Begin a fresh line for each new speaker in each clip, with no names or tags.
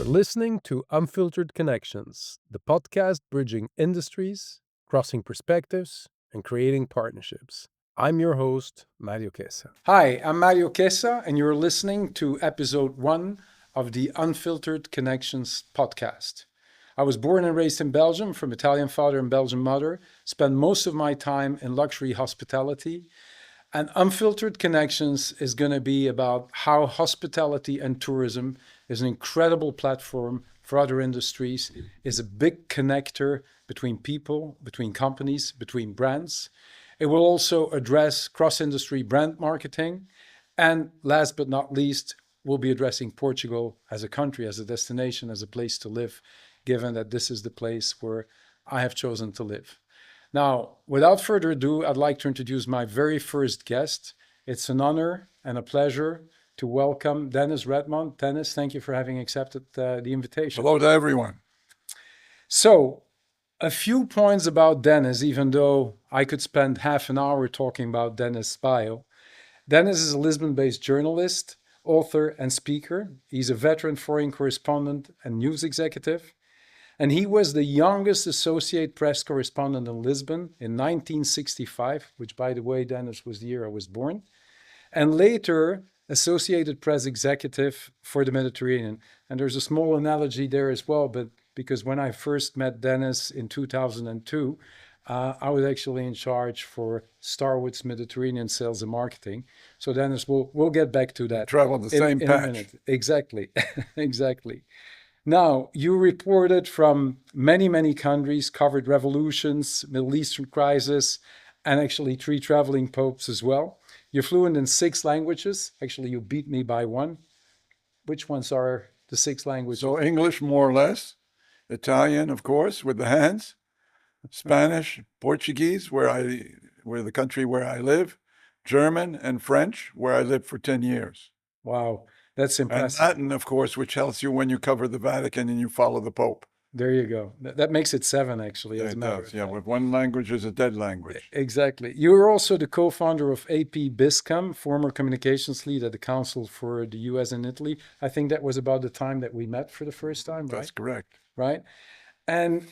listening to Unfiltered Connections, the podcast bridging industries, crossing perspectives, and creating partnerships. I'm your host, Mario Chessa. Hi, I'm Mario Chessa, and you're listening to episode 1 of the Unfiltered Connections podcast. I was born and raised in Belgium from Italian father and Belgian mother, spent most of my time in luxury hospitality, and Unfiltered Connections is going to be about how hospitality and tourism is an incredible platform for other industries, is a big connector between people, between companies, between brands. It will also address cross-industry brand marketing. And last but not least, we'll be addressing Portugal as a country, as a destination, as a place to live, given that this is the place where I have chosen to live. Now, without further ado, I'd like to introduce my very first guest. It's an honor and a pleasure to welcome Dennis Redmont. Dennis, thank you for having accepted the invitation.
Hello to everyone.
So, a few points about Dennis, even though I could spend half an hour talking about Dennis' bio. Dennis is a Lisbon-based journalist, author, and speaker. He's a veteran foreign correspondent and news executive. And he was the youngest associate press correspondent in Lisbon in 1965, which, by the way, Dennis, was the year I was born. And later, associated press executive for the Mediterranean. And there's a small analogy there as well, but because when I first met Dennis in 2002, I was actually in charge for Starwood's Mediterranean sales and marketing. So Dennis, we'll get back to that.
Traveled the same
in
patch.
A minute. Exactly, exactly. Now, you reported from many, many countries, covered revolutions, Middle Eastern crisis, and actually 3 traveling popes as well. You're fluent in 6 languages. Actually, you beat me by 1. Which ones are the 6 languages?
So English, more or less. Italian, of course, with the hands. Spanish, Portuguese, where the country where I live. German and French, where I lived for 10 years.
Wow, that's impressive.
And Latin, of course, which helps you when you cover the Vatican and you follow the Pope.
There you go. That makes it 7, actually.
Yeah, it does. Yeah, with one language is a dead language.
Exactly. You are also the co-founder of AP Biscam, former communications lead at the Council for the US and Italy. I think that was about the time that we met for the first time, right?
That's correct.
Right. And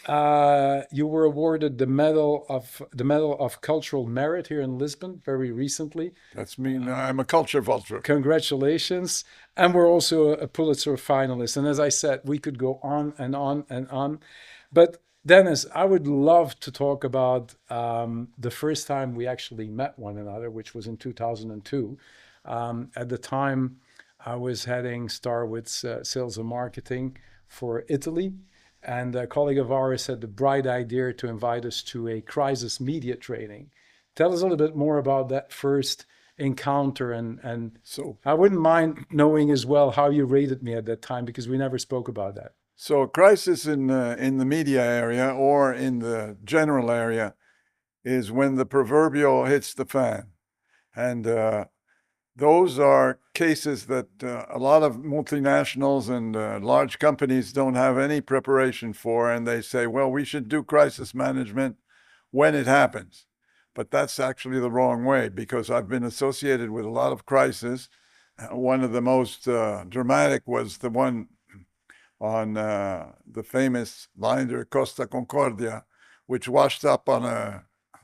you were awarded the Medal of Cultural Merit here in Lisbon very recently.
That's me. I'm a culture vulture.
Congratulations. And we're also a Pulitzer finalist. And as I said, we could go on and on and on. But Dennis, I would love to talk about the first time we actually met one another, which was in 2002. At the time, I was heading Starwood's sales and marketing for Italy. And a colleague of ours had the bright idea to invite us to a crisis media training. Tell us a little bit more about that first encounter. And so I wouldn't mind knowing as well how you rated me at that time, because we never spoke about that.
So a crisis in the media area or in the general area is when the proverbial hits the fan. And those are cases that a lot of multinationals and large companies don't have any preparation for, and they say, well, we should do crisis management when it happens. But that's actually the wrong way, because I've been associated with a lot of crises. One of the most dramatic was the one on the famous liner Costa Concordia, which washed up on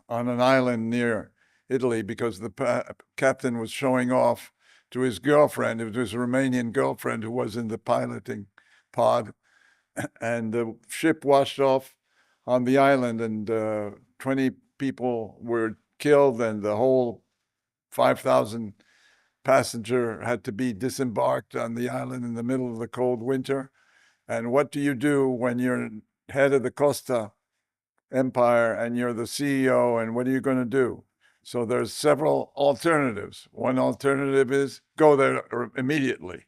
an island near Italy because the captain was showing off to his girlfriend. It was a Romanian girlfriend who was in the piloting pod. And the ship washed off on the island, and 20 people were killed, and the whole 5,000 passenger had to be disembarked on the island in the middle of the cold winter. And what do you do when you're head of the Costa Empire and you're the CEO, and what are you going to do? So there's several alternatives. One alternative is go there immediately.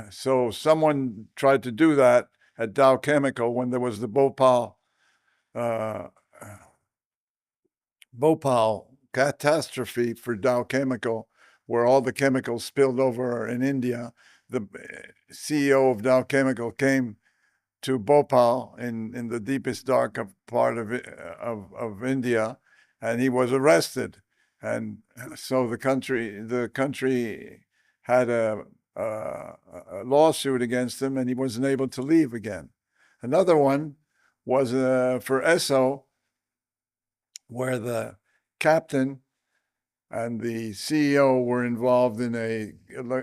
So someone tried to do that at Dow Chemical when there was the Bhopal catastrophe for Dow Chemical, where all the chemicals spilled over in India. The CEO of Dow Chemical came to Bhopal in the deepest, dark part of India, and he was arrested. And so the country had a a lawsuit against him, and he wasn't able to leave again. Another one was for Esso, where the captain and the CEO were involved in an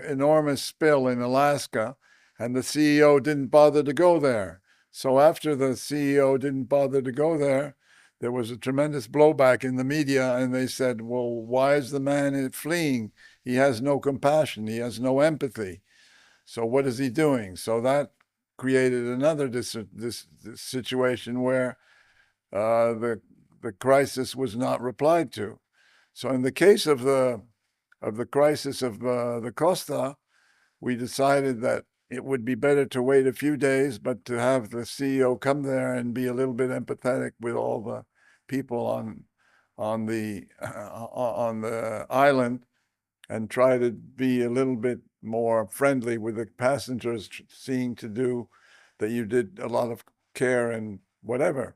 enormous spill in Alaska, and the CEO didn't bother to go there. So after the CEO didn't bother to go there, there was a tremendous blowback in the media, and they said, well, why is the man fleeing? He has no compassion. He has no empathy. So what is he doing? So that created another this situation where the crisis was not replied to. So in the case of the crisis of the Costa, we decided that it would be better to wait a few days, but to have the CEO come there and be a little bit empathetic with all the people on the island, and try to be a little bit more friendly with the passengers, seeing to do that you did a lot of care and whatever.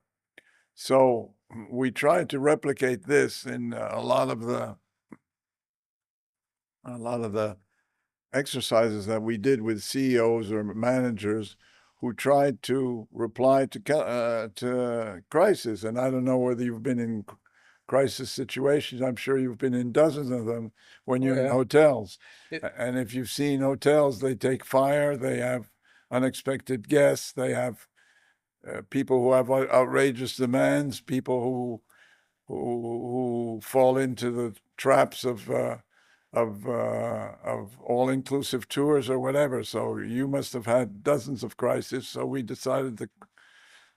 So we tried to replicate this in a lot of the exercises that we did with CEOs or managers who tried to reply to crisis. And I don't know whether you've been in crisis situations. I'm sure you've been in dozens of them when
Oh
you're in
yeah.
hotels.
It,
And if you've seen hotels, they take fire, they have unexpected guests, they have people who have outrageous demands, people who fall into the traps of all-inclusive tours or whatever. So you must have had dozens of crises. So we decided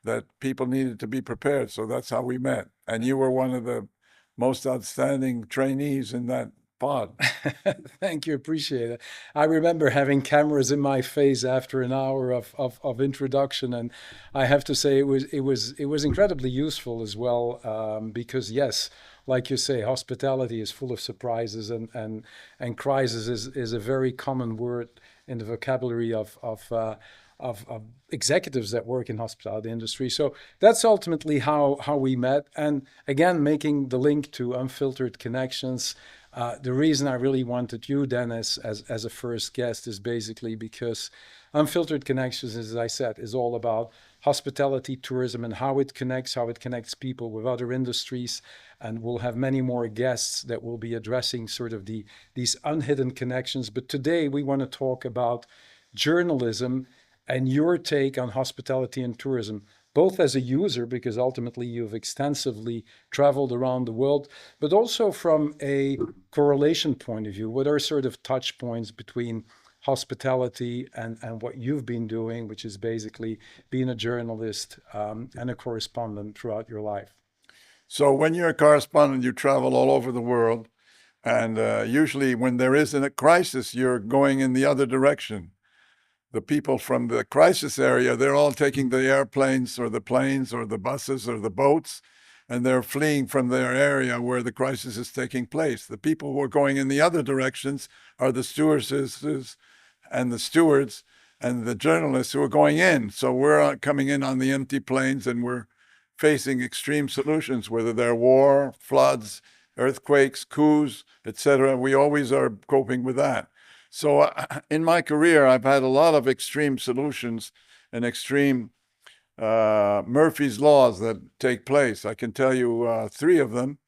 that people needed to be prepared. So that's how we met. And you were one of the most outstanding trainees in that pod.
Thank you, appreciate it. I remember having cameras in my face after an hour of introduction, and I have to say it was incredibly useful as well, because yes, like you say, hospitality is full of surprises, and crisis is a very common word in the vocabulary of executives that work in hospitality industry. So that's ultimately how we met. And again, making the link to Unfiltered Connections. The reason I really wanted you, Dennis, as a first guest is basically because Unfiltered Connections, as I said, is all about hospitality, tourism, and how it connects people with other industries. And we'll have many more guests that will be addressing sort of these unhidden connections. But today we want to talk about journalism and your take on hospitality and tourism, both as a user, because ultimately you've extensively traveled around the world, but also from a correlation point of view. What are sort of touch points between hospitality and what you've been doing, which is basically being a journalist and a correspondent throughout your life?
So when you're a correspondent, you travel all over the world. And usually when there isn't a crisis, you're going in the other direction. The people from the crisis area, they're all taking the airplanes or the planes or the buses or the boats, and they're fleeing from their area where the crisis is taking place. The people who are going in the other directions are the stewardesses and the stewards and the journalists who are going in. So we're coming in on the empty planes, and we're facing extreme solutions, whether they're war, floods, earthquakes, coups, etc. We always are coping with that. So in my career, I've had a lot of extreme solutions and extreme Murphy's laws that take place. I can tell you three of them.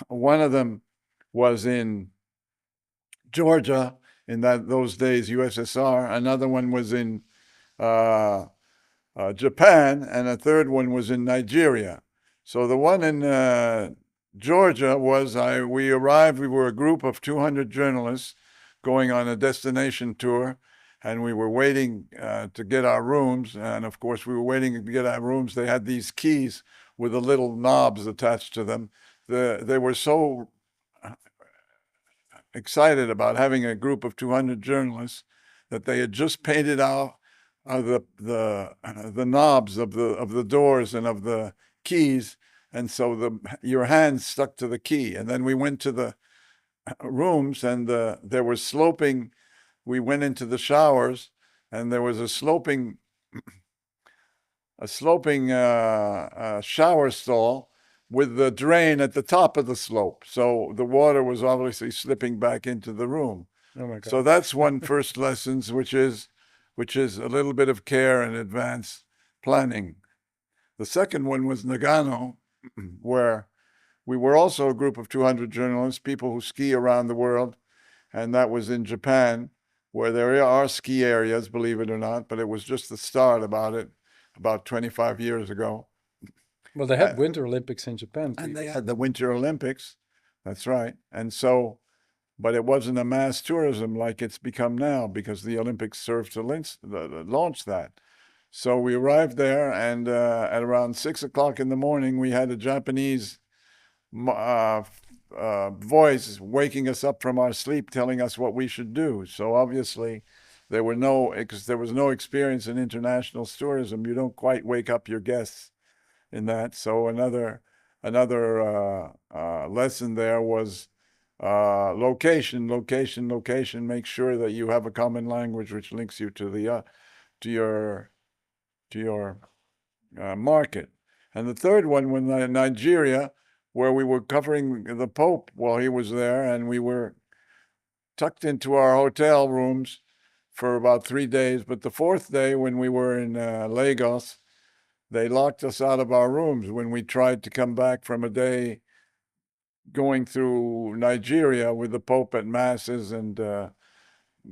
One of them was in Georgia, in those days, USSR. Another one was in Japan, and a third one was in Nigeria. So the one in Georgia was we arrived. We were a group of 200 journalists going on a destination tour, and we were waiting to get our rooms. And of course, we were waiting to get our rooms. They had these keys with the little knobs attached to them. They were so excited about having a group of 200 journalists that they had just painted out the knobs of the doors and of the keys, and so your hands stuck to the key. And then we went to the rooms, and there was sloping. We went into the showers, and there was a sloping shower stall with the drain at the top of the slope. So the water was obviously slipping back into the room.
Oh my
So
God.
that's one first lessons, which is a little bit of care and advanced planning. The second one was Nagano, where we were also a group of 200 journalists, people who ski around the world, and that was in Japan, where there are ski areas, believe it or not, but it was just the start about it about 25 years ago.
Well, they
Uh,
had Winter Olympics in Japan
and
too.
they had the Winter Olympics. That's right. And so, but it wasn't a mass tourism like it's become now because the Olympics served to launch that. So we arrived there, and at around 6 o'clock in the morning, we had a Japanese voice waking us up from our sleep, telling us what we should do. So obviously, because there was no experience in international tourism. You don't quite wake up your guests in that. So another lesson there was location, location, location. Make sure that you have a common language which links you to your to your market. And the third one was Nigeria, where we were covering the Pope while he was there, and we were tucked into our hotel rooms for about 3 days. But the fourth day, when we were in Lagos, they locked us out of our rooms when we tried to come back from a day going through Nigeria with the Pope at masses and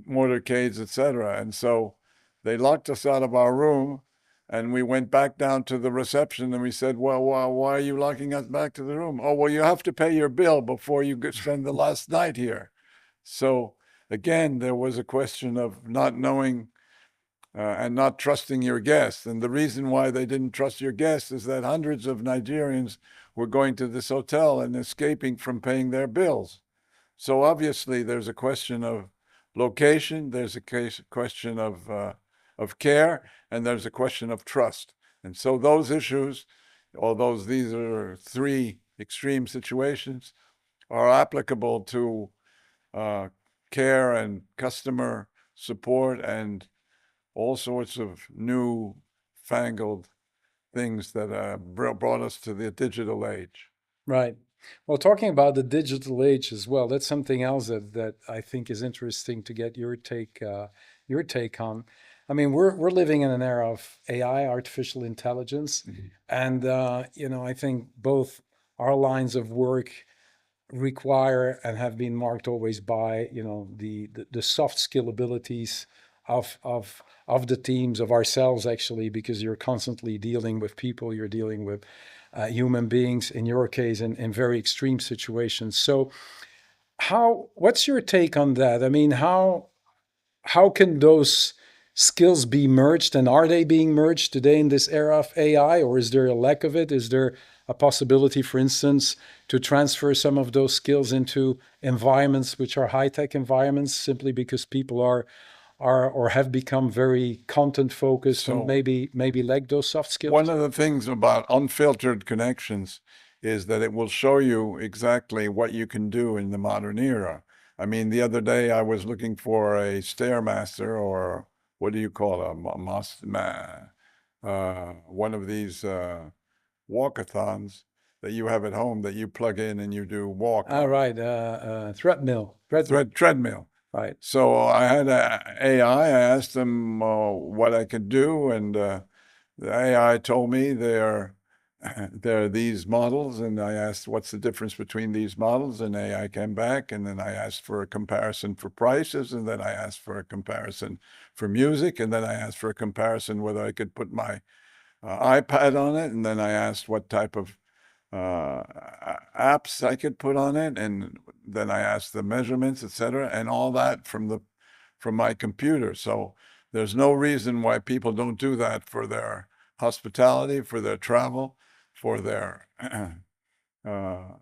motorcades, etc. And so they locked us out of our room, and we went back down to the reception, and we said, "Well, why are you locking us back to the room?" "Oh, well, you have to pay your bill before you spend the last night here." So again, there was a question of not knowing and not trusting your guests. And the reason why they didn't trust your guests is that hundreds of Nigerians were going to this hotel and escaping from paying their bills. So obviously, there's a question of location, there's a question of care, and there's a question of trust. And so those issues, although these are three extreme situations, are applicable to uh, care and customer support and all sorts of new fangled things that brought us to the digital age.
Right. Well, talking about the digital age as well, that's something else that I think is interesting to get your take on. I mean, we're living in an era of AI, artificial intelligence, and I think both our lines of work require and have been marked always by the soft skill abilities of the teams, of ourselves, actually, because you're constantly dealing with people, you're dealing with human beings, in your case, in very extreme situations. So what's your take on that? I mean, how can those skills be merged, and are they being merged today in this era of AI, or is there a lack of it? Is there a possibility, for instance, to transfer some of those skills into environments which are high-tech environments, simply because people are or have become very content focused and
So
maybe lack those soft
one
skills?
of the things about Unfiltered Connections is that it will show you exactly what you can do in the modern era. I mean, the other day I was looking for a Stairmaster, or what do you call a one of these walkathons that you have at home that you plug in and you do walk
All
on.
right, treadmill.
Treadmill.
Right.
So I had a AI. I asked them what I could do, and the AI told me there are these models, and I asked what's the difference between these models, and AI came back, and then I asked for a comparison for prices, and then I asked for a comparison for music, and then I asked for a comparison whether I could put my iPad on it, and then I asked what type of uh, apps I could put on it, and then I asked the measurements, etc., and all that from my computer. So there's no reason why people don't do that for their hospitality, for their travel, for their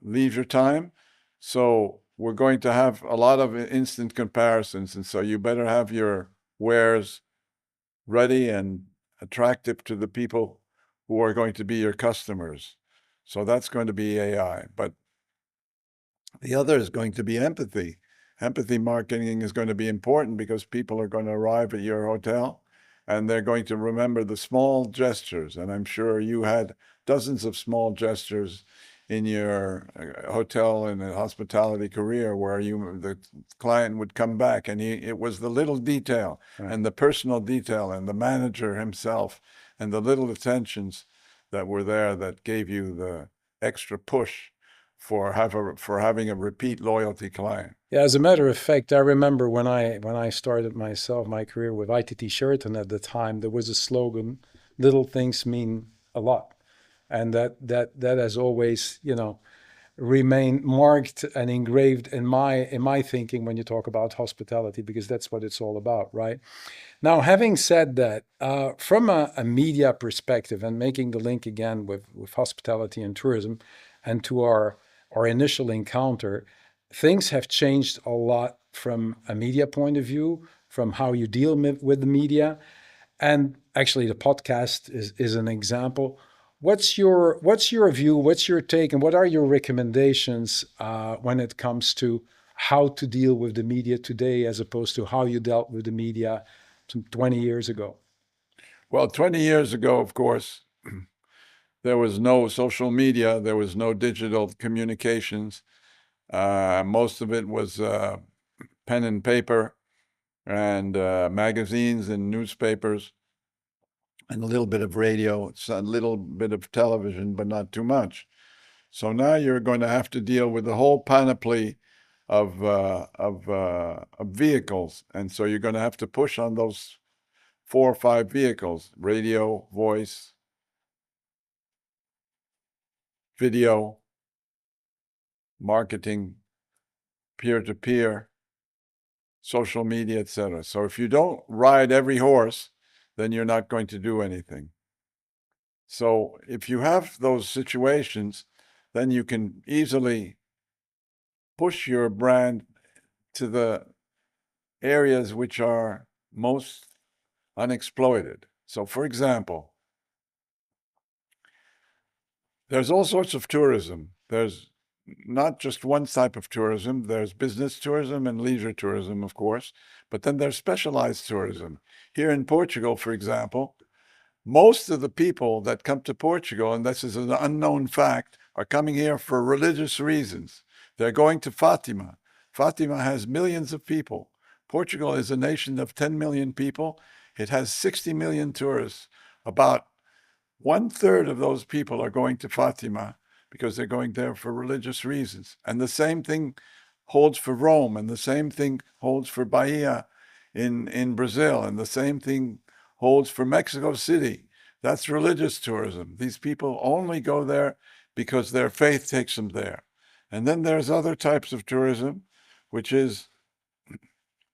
leisure time. So we're going to have a lot of instant comparisons, and so you better have your wares ready and attractive to the people who are going to be your customers. So that's going to be AI. But the other is going to be empathy. Empathy marketing is going to be important because people are going to arrive at your hotel and they're going to remember the small gestures. And I'm sure you had dozens of small gestures in your hotel and hospitality career, where the client would come back, and it was the little detail, right, and the personal detail and the manager himself and the little attentions that were there that gave you the extra push for having a repeat loyalty client.
Yeah, as a matter of fact, I remember when I started my career with ITT Sheraton at the time, there was a slogan, "Little things mean a lot," and that has always, remained marked and engraved in my thinking when you talk about hospitality, because that's what it's all about, right? Now, having said that, from a media perspective, and making the link again with hospitality and tourism, and to our initial encounter, things have changed a lot from a media point of view, from how you deal with the media. And actually, the podcast is an example. What's your view? What's your take? And what are your recommendations when it comes to how to deal with the media today, as opposed to how you dealt with the media 20 years ago?
Well, 20 years ago, of course, there was no social media. There was no digital communications. Most of it was pen and paper and magazines and newspapers and a little bit of radio. It's a little bit of television, but not too much. So now you're going to have to deal with the whole panoply of vehicles. And so you're going to have to push on those 4 or 5 vehicles: radio, voice, video, marketing, peer-to-peer, social media, etc. So if you don't ride every horse, then you're not going to do anything. So if you have those situations, then you can easily push your brand to the areas which are most unexploited. So, for example, there's all sorts of tourism. There's not just one type of tourism. There's business tourism and leisure tourism, of course, but then there's specialized tourism. Here in Portugal, for example, most of the people that come to Portugal, and this is an unknown fact, are coming here for religious reasons. They're going to Fatima. Fatima has millions of people. Portugal is a nation of 10 million people. It has 60 million tourists. About 1/3 of those people are going to Fatima because they're going there for religious reasons. And the same thing holds for Rome, and the same thing holds for Bahia in Brazil, and the same thing holds for Mexico City. That's religious tourism. These people only go there because their faith takes them there. And then there's other types of tourism, which is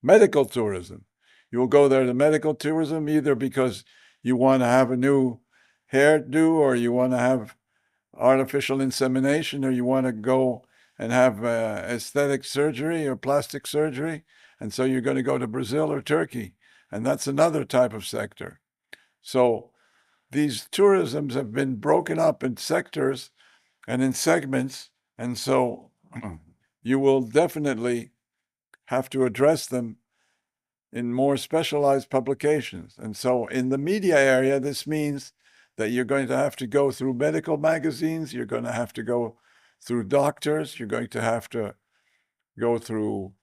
medical tourism. You will go there to medical tourism either because you want to have a new hairdo, or you want to have artificial insemination, or you want to go and have aesthetic surgery or plastic surgery. And so you're going to go to Brazil or Turkey. And that's another type of sector. So these tourisms have been broken up in sectors and in segments. And so you will definitely have to address them in more specialized publications. And so in the media area, this means that you're going to have to go through medical magazines. You're going to have to go through doctors. You're going to have to go through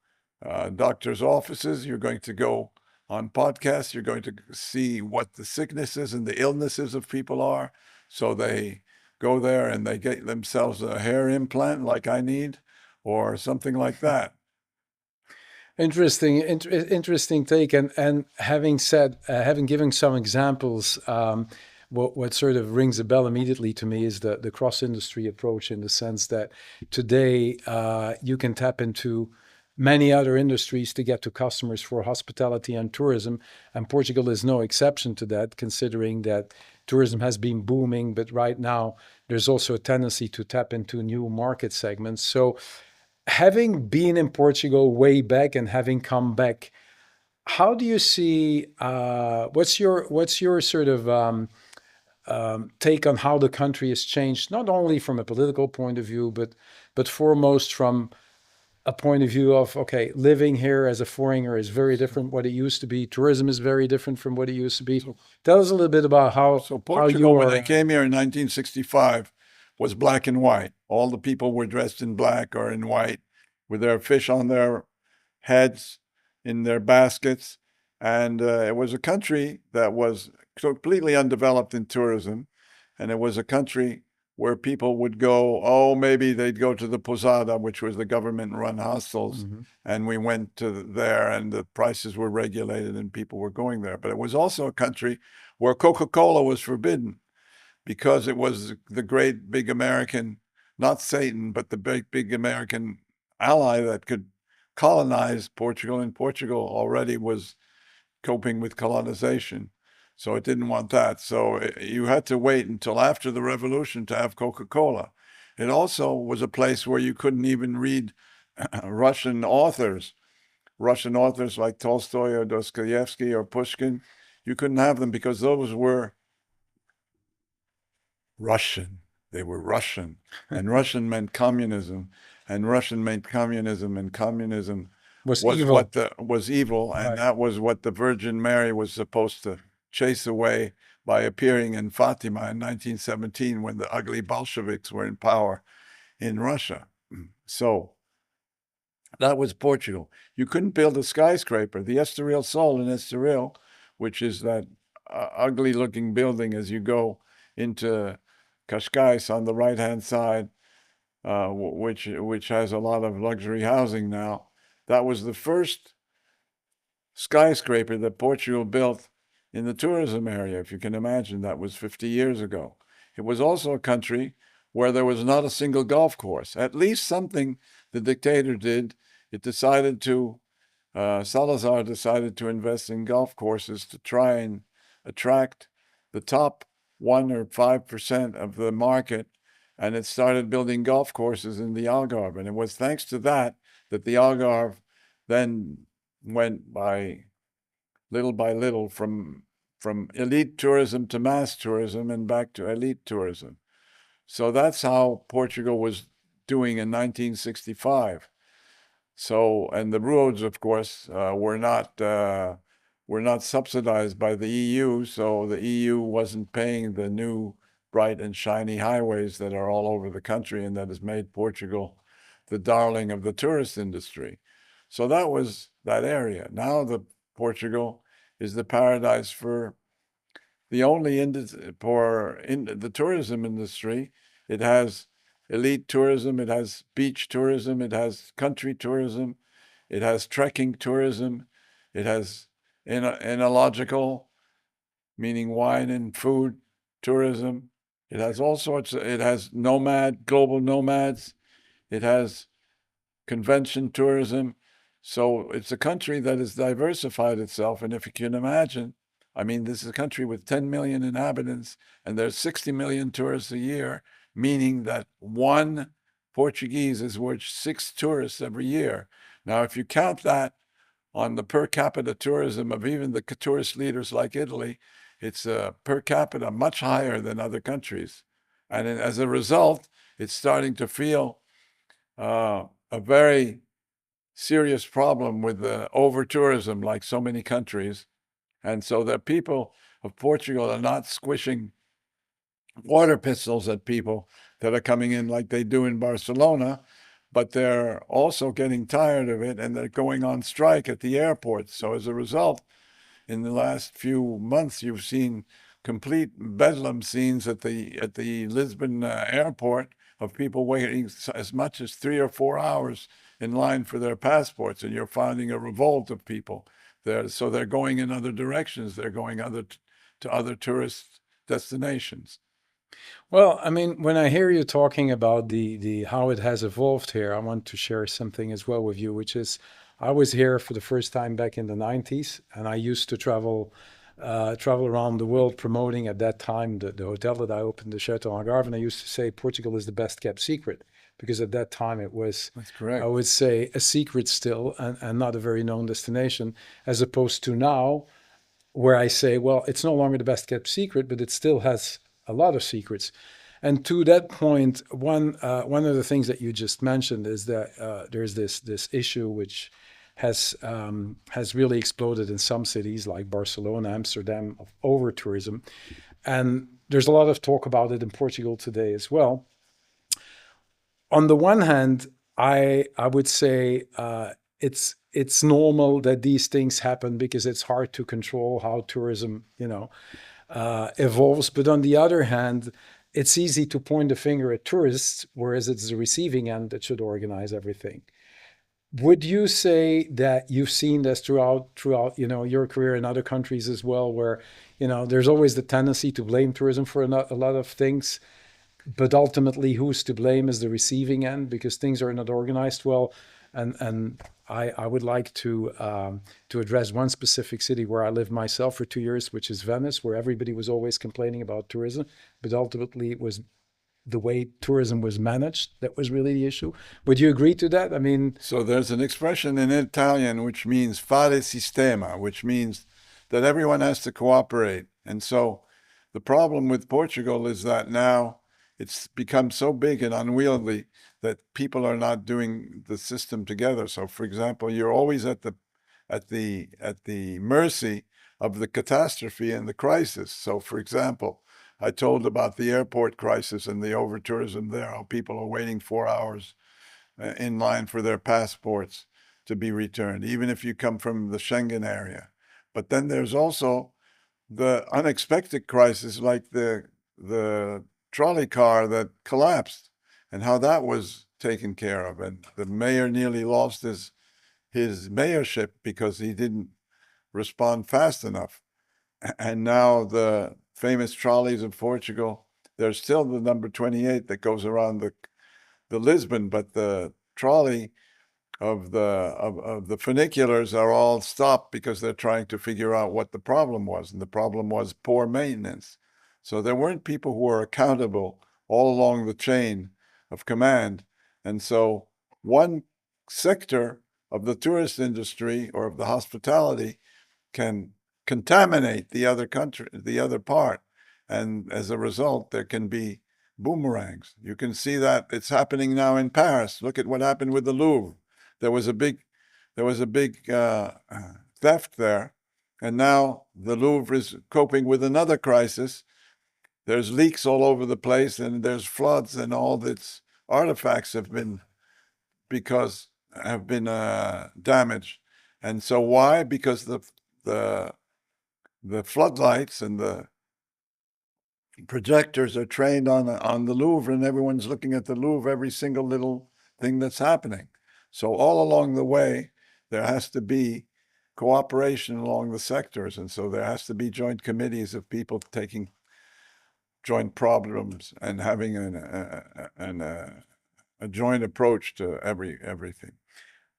doctors' offices. You're going to go on podcasts. You're going to see what the sicknesses and the illnesses of people are. So they go there and they get themselves a hair implant like I need, or something like that.
Interesting take. And having said, having given some examples, what sort of rings a bell immediately to me is the cross-industry approach, in the sense that today you can tap into many other industries to get to customers for hospitality and tourism. And Portugal is no exception to that, considering that tourism has been booming, but right now there's also a tendency to tap into new market segments. So having been in Portugal way back and having come back, how do you see, what's your sort of take on how the country has changed, not only from a political point of view, but foremost from a point of view of, okay, living here as a foreigner is very different what it used to be. Tourism is very different from what it used to be. Tell us a little bit about how
Portugal,
you
when they came here in 1965, was black and white. All the people were dressed in black or in white with their fish on their heads in their baskets. And it was a country that was completely undeveloped in tourism. And it was a country where people would go, oh, maybe they'd go to the Posada, which was the government-run hostels.
Mm-hmm.
And we went to there, and the prices were regulated, and people were going there. But it was also a country where Coca-Cola was forbidden because it was the great big American, not Satan, but the big American ally that could colonize Portugal. And Portugal already was coping with colonization. So it didn't want that. So you had to wait until after the revolution to have Coca-Cola. It also was a place where you couldn't even read Russian authors like Tolstoy or Dostoevsky or Pushkin. You couldn't have them because those were Russian. They were Russian. And Russian meant communism. And Russian meant communism. And communism
Was
was
evil.
was evil. And
Right.
that was what the Virgin Mary was supposed to chase away by appearing in Fatima in 1917 when the ugly Bolsheviks were in power in Russia. So that was Portugal. You couldn't build a skyscraper. The Estoril Sol in Estoril, which is that ugly looking building as you go into Cascais on the right-hand side, which has a lot of luxury housing now. That was the first skyscraper that Portugal built in the tourism area, if you can imagine. That was 50 years ago. It was also a country where there was not a single golf course. At least something the dictator did. It decided to, Salazar decided to invest in golf courses to try and attract the top 1 or 5% of the market. And it started building golf courses in the Algarve. And it was thanks to that that the Algarve then went by little from elite tourism to mass tourism and back to elite tourism. So that's how Portugal was doing in 1965. So, and the roads, of course, were not subsidized by the EU. So the EU wasn't paying the new bright and shiny highways that are all over the country and that has made Portugal the darling of the tourist industry. So that was that area. Now the Portugal is the paradise for the only for the tourism industry. It has elite tourism, it has beach tourism, it has country tourism, it has trekking tourism, it has enological, meaning wine and food tourism. It has all sorts of, it has global nomads, it has convention tourism. So it's a country that has diversified itself. And if you can imagine, I mean, this is a country with 10 million inhabitants, and there's 60 million tourists a year, meaning that one Portuguese is worth 6 tourists every year. Now, if you count that on the per capita tourism of even the tourist leaders like Italy, it's per capita much higher than other countries. And as a result, it's starting to feel a very serious problem with the over tourism, like so many countries. And so the people of Portugal are not squishing water pistols at people that are coming in like they do in Barcelona, but they're also getting tired of it and they're going on strike at the airport. So as a result, in the last few months, you've seen complete bedlam scenes at the Lisbon airport of people waiting as much as 3 or 4 hours in line for their passports, and you're finding a revolt of people there. So they're going in other directions. They're going to other tourist destinations.
Well, I mean, when I hear you talking about the how it has evolved here, I want to share something as well with you, which is I was here for the first time back in the 90s, and I used to travel around the world promoting at that time the hotel that I opened, the Chateau Algarve, and I used to say Portugal is the best kept secret because at that time it was,
That's
I
correct.
would say, a secret still and not a very known destination, as opposed to now where I say, well, it's no longer the best kept secret, but it still has a lot of secrets. And to that point, one of the things that you just mentioned is that there's this issue which has really exploded in some cities like Barcelona, Amsterdam, of over tourism, and there's a lot of talk about it in Portugal today as well. on the one hand, I would say it's normal that these things happen because it's hard to control how tourism, evolves. But on the other hand, it's easy to point the finger at tourists, whereas it's the receiving end that should organize everything. Would you say that you've seen this throughout your career in other countries as well, where there's always the tendency to blame tourism for a lot of things, but ultimately who's to blame is the receiving end because things are not organized well. And I would like to address one specific city where I lived myself for 2 years, which is Venice, where everybody was always complaining about tourism, but ultimately it was the way tourism was managed that was really the issue. Would you agree to that? I mean,
So there's an expression in Italian which means fare sistema, which means that everyone has to cooperate. And so the problem with Portugal is that now it's become so big and unwieldy that people are not doing the system together. So for example, you're always at the mercy of the catastrophe and the crisis. So for example, I told about the airport crisis and the over tourism there, how people are waiting 4 hours in line for their passports to be returned, even if you come from the Schengen area. But then there's also the unexpected crisis, like the trolley car that collapsed, and how that was taken care of. And the mayor nearly lost his mayorship because he didn't respond fast enough. And now the famous trolleys of Portugal, there's still the number 28 that goes around the Lisbon, but the trolley of the funiculars are all stopped because they're trying to figure out what the problem was, and the problem was poor maintenance. So there weren't people who were accountable all along the chain of command, and so one sector of the tourist industry or of the hospitality can contaminate the other country, the other part. And as a result, there can be boomerangs. You can see that it's happening now in Paris. Look at what happened with the Louvre. There was a big, there was a big theft there, and now the Louvre is coping with another crisis. There's leaks all over the place, and there's floods, and all its artifacts have been damaged. And so why? Because the the floodlights and the projectors are trained on the Louvre, and everyone's looking at the Louvre, every single little thing that's happening. So all along the way, there has to be cooperation along the sectors, and so there has to be joint committees of people taking joint problems and having a joint approach to everything.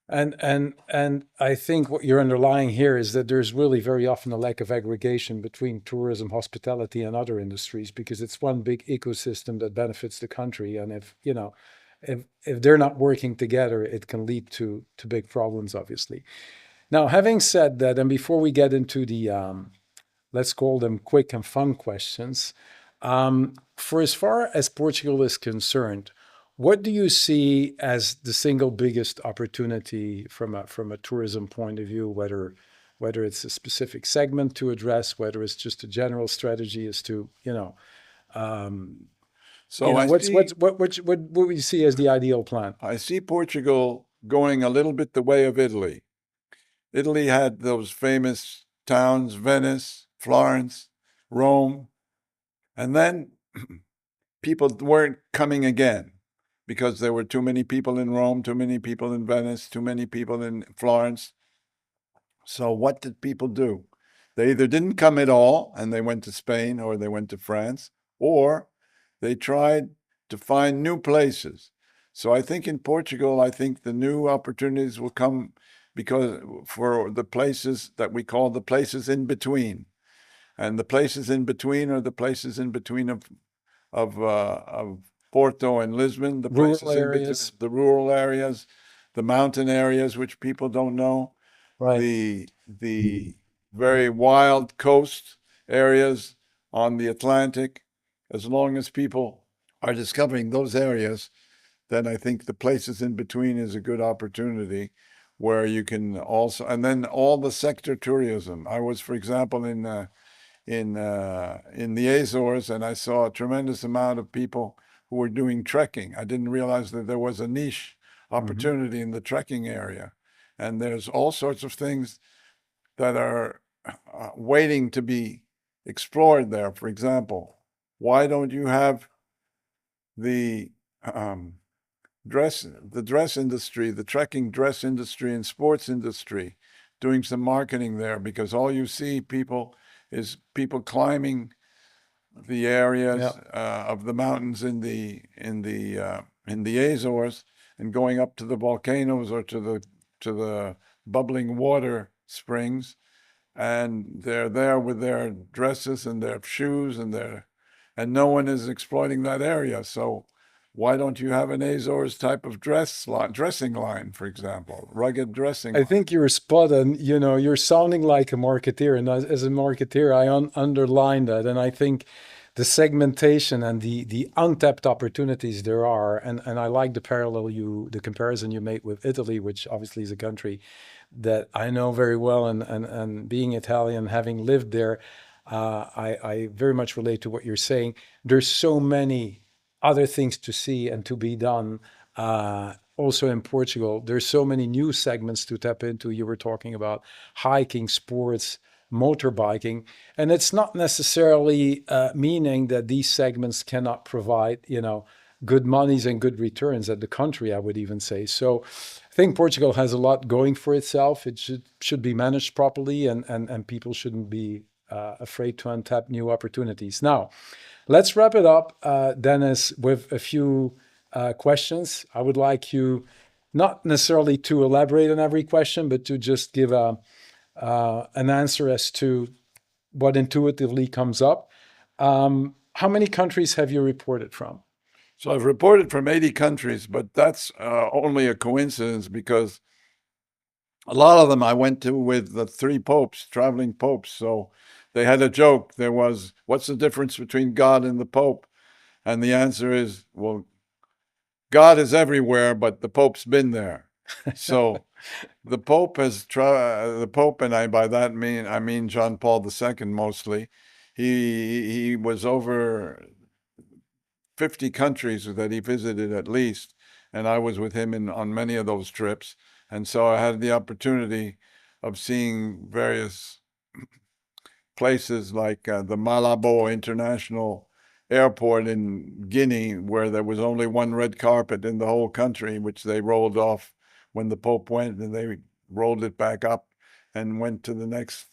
And I think what you're underlying here is that there's really very often a lack of aggregation between tourism, hospitality, and other industries because it's one big ecosystem that benefits the country. And if they're not working together, it can lead to big problems, obviously. Now, having said that, and before we get into the let's call them quick and fun questions, for as far as Portugal is concerned, what do you see as the single biggest opportunity from a tourism point of view, whether it's a specific segment to address, whether it's just a general strategy as to, um,
So I see
what we see as the ideal plan?
I see Portugal going a little bit the way of Italy. Italy had those famous towns, Venice, Florence, Rome, and then people weren't coming again because there were too many people in Rome, too many people in Venice, too many people in Florence. So what did people do? They either didn't come at all and they went to Spain or they went to France, or they tried to find new places. So I think in Portugal, I think the new opportunities will come because for the places that we call the places in between. And the places in between are the places in between of Porto and Lisbon, the
Rural
places in between
areas,
the rural areas, the mountain areas which people don't know,
right?
the very wild coast areas on the Atlantic. As long as people are discovering those areas, then I think the places in between is a good opportunity where you can also, and then all the sector tourism. I was, for example, in the Azores, and I saw a tremendous amount of people who were doing trekking. I didn't realize that there was a niche opportunity in the trekking area, and there's all sorts of things that are waiting to be explored there. For example, why don't you have the dress industry, the trekking dress industry and sports industry doing some marketing there? Because all you see is people climbing the areas of the mountains in the Azores and going up to the volcanoes or to the bubbling water springs, and they're there with their dresses and their shoes and no one is exploiting that area. So why don't you have an Azores type of dressing line, for example, rugged dressing
I
line?
think you're spot on. You're sounding like a marketeer, and as a marketeer, I underline that. And I think the segmentation and the untapped opportunities there are, and I like the comparison you made with Italy, which obviously is a country that I know very well, and being Italian, having lived there, I very much relate to what you're saying. There's so many other things to see and to be done. Also in Portugal, there's so many new segments to tap into. You were talking about hiking, sports, motorbiking, and it's not necessarily meaning that these segments cannot provide, good monies and good returns at the country, I would even say. So I think Portugal has a lot going for itself. It should be managed properly, and people shouldn't be afraid to untap new opportunities. Now, let's wrap it up, Dennis, with a few questions. I would like you not necessarily to elaborate on every question, but to just give an answer as to what intuitively comes up. How many countries have you reported from?
So I've reported from 80 countries, but that's only a coincidence because a lot of them I went to with the three popes, traveling popes. So they had a joke. There was, what's the difference between God and the Pope? And the answer is, well, God is everywhere, but the Pope's been there. So the Pope the Pope, and by that I mean John Paul II mostly. He was over 50 countries that he visited at least, and I was with him on many of those trips. And so I had the opportunity of seeing various places like the Malabo International Airport in Guinea, where there was only one red carpet in the whole country, which they rolled off when the Pope went, and they rolled it back up and went to the next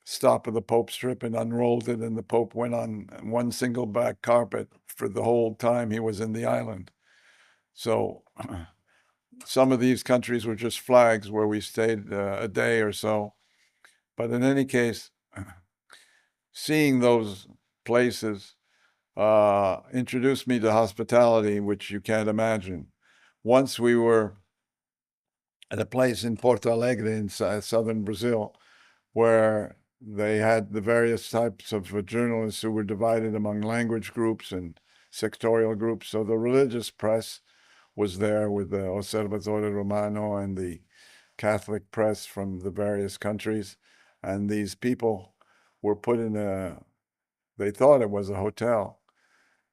stop of the Pope's trip and unrolled it, and the Pope went on one single back carpet for the whole time he was in the island. So some of these countries were just flags where we stayed a day or so. But in any case, seeing those places introduced me to hospitality, which you can't imagine. Once we were at a place in Porto Alegre in southern Brazil where they had the various types of journalists who were divided among language groups and sectorial groups. So the religious press was there with the Osservatore Romano and the Catholic press from the various countries. And these people were put they thought it was a hotel.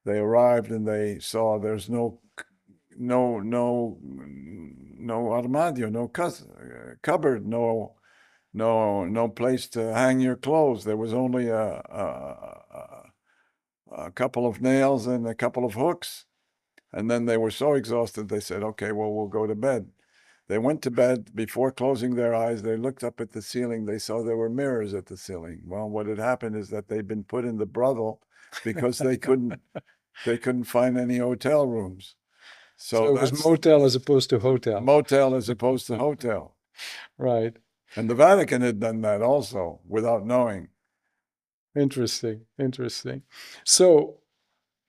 They arrived and they saw there's no armadio, no cupboard, no place to hang your clothes. There was only a couple of nails and a couple of hooks. And then they were so exhausted, they said, okay, well, we'll go to bed. They went to bed. Before closing their eyes, they looked up at the ceiling. They saw there were mirrors at the ceiling. Well, what had happened is that they'd been put in the brothel because they couldn't find any hotel rooms.
So
So
it was
that's
motel as opposed to hotel.
motel as opposed to hotel.
Right.
And the Vatican had done that also without knowing.
Interesting. Interesting. So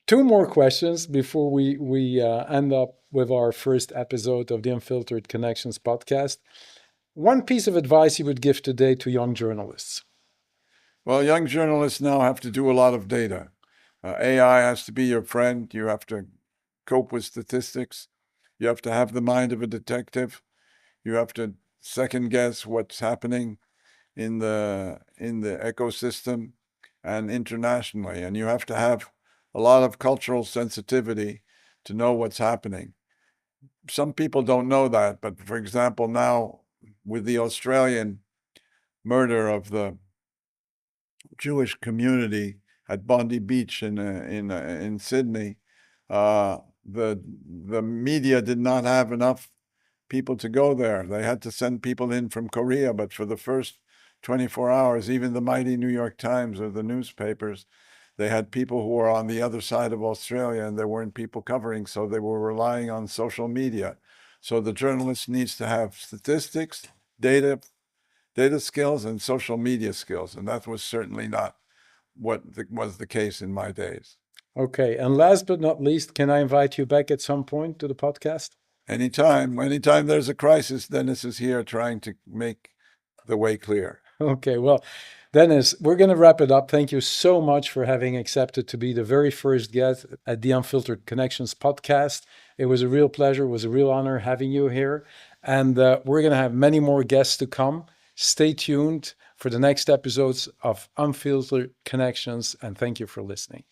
two more questions before we end up with our first episode of the Unfiltered Connections podcast. One piece of advice you would give today to young journalists?
Well, young journalists now have to do a lot of data. AI has to be your friend. You have to cope with statistics. You have to have the mind of a detective. You have to second guess what's happening in the ecosystem. and internationally. And you have to have a lot of cultural sensitivity to know what's happening. Some people don't know that, but for example, now with the Australian murder of the Jewish community at Bondi Beach in Sydney, the media did not have enough people to go there. They had to send people in from Korea, but for the first 24 hours, even the mighty New York Times or the newspapers, they had people who were on the other side of Australia, and there weren't people covering, so they were relying on social media. So the journalist needs to have statistics, data skills, and social media skills, and that was certainly not what was the case in my days.
Okay. And last but not least, can I invite you back at some point to the podcast?
Anytime there's a crisis, Dennis is here trying to make the way clear.
Okay. Well, Dennis, we're going to wrap it up. Thank you so much for having accepted to be the very first guest at the Unfiltered Connections podcast. It was a real pleasure. It was a real honor having you here. And we're going to have many more guests to come. Stay tuned for the next episodes of Unfiltered Connections. And thank you for listening.